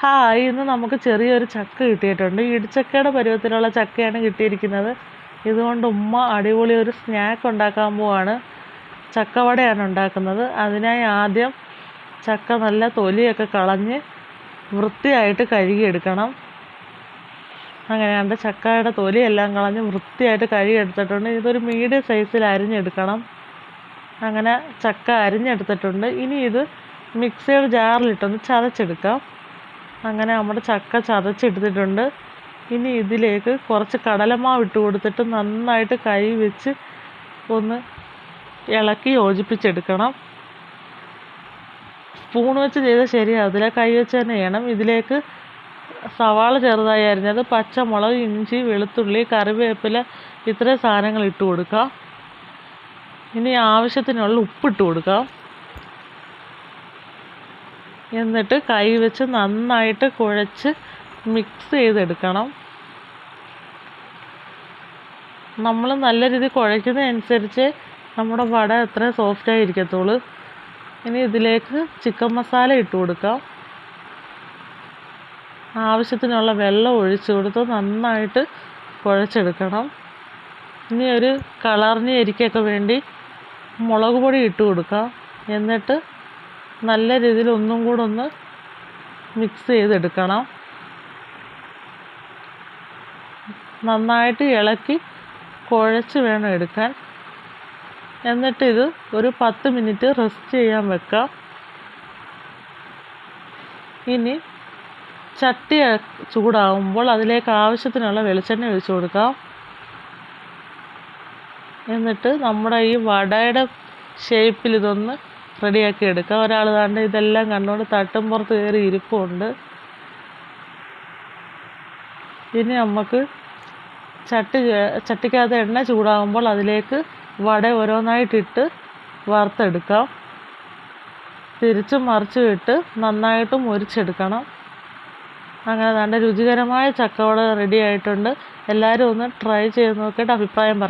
Hi, ഇന്ന് നമുക്ക് ചെറിയൊരു ചക്ക കിട്ടിയിട്ടുണ്ട്. ഇടിച്ചക്കയുടെ പരുവത്തിലുള്ള ചക്കയാണ് കിട്ടിയിരിക്കുന്നത്. ഇതുകൊണ്ട് ഉമ്മ അടിപൊളി ഒരു സ്നാക്ക് ഉണ്ടാക്കാൻ പോവാണ്. ചക്കവടയാണ് ഉണ്ടാക്കുന്നത്. അതിനായി ആദ്യം ചക്ക നല്ല തൊലിയൊക്കെ കളഞ്ഞ് വൃത്തിയായിട്ട് കഴുകിയെടുക്കണം. അങ്ങനെയാണ്ട് ചക്കയുടെ തൊലിയെല്ലാം കളഞ്ഞ് വൃത്തിയായിട്ട് കഴുകിയെടുത്തിട്ടുണ്ട്. ഇതൊരു മീഡിയം സൈസിൽ അരിഞ്ഞെടുക്കണം. അങ്ങനെ ചക്ക അരിഞ്ഞെടുത്തിട്ടുണ്ട്. ഇനി ഇത് മിക്സിയുടെ ജാറിലിട്ടൊന്ന് ചതച്ചെടുക്കാം. അങ്ങനെ നമ്മുടെ ചക്ക ചതച്ചെടുത്തിട്ടുണ്ട്. ഇനി ഇതിലേക്ക് കുറച്ച് കടലമാവ് ഇട്ട് കൊടുത്തിട്ട് നന്നായിട്ട് കൈ വെച്ച് ഒന്ന് ഇളക്കി യോജിപ്പിച്ചെടുക്കണം. സ്പൂൺ വെച്ച് ചെയ്താൽ ശരിയാവത്തില്ല, കൈ വെച്ച് തന്നെ ചെയ്യണം. ഇതിലേക്ക് സവാള ചെറുതായി അരിഞ്ഞത്, പച്ചമുളക്, ഇഞ്ചി, വെളുത്തുള്ളി, കറിവേപ്പില, ഇത്രയും സാധനങ്ങൾ ഇട്ട് കൊടുക്കാം. ഇനി ആവശ്യത്തിനുള്ള ഉപ്പിട്ട് കൊടുക്കാം. എന്നിട്ട് കൈ വെച്ച് നന്നായിട്ട് കുഴച്ച് മിക്സ് ചെയ്തെടുക്കണം. നമ്മൾ നല്ല രീതിയിൽ കുഴയ്ക്കുന്നതനുസരിച്ച് നമ്മുടെ വട എത്രയും സോഫ്റ്റായി ഇരിക്കത്തുള്ളൂ. ഇനി ഇതിലേക്ക് ചിക്കൻ മസാല ഇട്ട് കൊടുക്കാം. ആവശ്യത്തിനുള്ള വെള്ളം ഒഴിച്ച് കൊടുത്ത് നന്നായിട്ട് കുഴച്ചെടുക്കണം. ഇനി ഒരു കളറിന് എരിക്കൊക്കെ വേണ്ടി മുളക് പൊടി ഇട്ട് കൊടുക്കാം. എന്നിട്ട് നല്ല രീതിയിൽ ഒന്നും കൂടെ ഒന്ന് മിക്സ് ചെയ്തെടുക്കണം. നന്നായിട്ട് ഇളക്കി കുഴച്ച് വേണം എടുക്കാൻ. എന്നിട്ട് ഇത് ഒരു 10 മിനിറ്റ് റെസ്റ്റ് ചെയ്യാൻ വെക്കാം. ഇനി ചട്ടി ചൂടാകുമ്പോൾ അതിലേക്ക് ആവശ്യത്തിനുള്ള വെളിച്ചെണ്ണ ഒഴിച്ച് കൊടുക്കാം. എന്നിട്ട് നമ്മുടെ ഈ വടയുടെ ഷേപ്പിൽ ഇതൊന്ന് റെഡിയാക്കി എടുക്കാം. ഒരാൾ കണ്ട് ഇതെല്ലാം കണ്ടുകൊണ്ട് തട്ടും പുറത്ത് കയറി ഇരിപ്പുണ്ട്. ഇനി നമുക്ക് ചട്ടിക്കകത്ത് എണ്ണ ചൂടാകുമ്പോൾ അതിലേക്ക് വട ഓരോന്നായിട്ടിട്ട് വറുത്തെടുക്കാം. തിരിച്ചും മറിച്ചും ഇട്ട് നന്നായിട്ട് മുരിച്ചെടുക്കണം. അങ്ങനെ നല്ല രുചികരമായ ചക്കവട റെഡി ആയിട്ടുണ്ട്. എല്ലാവരും ഒന്ന് ട്രൈ ചെയ്ത് നോക്കിയിട്ട് അഭിപ്രായം പറയാം.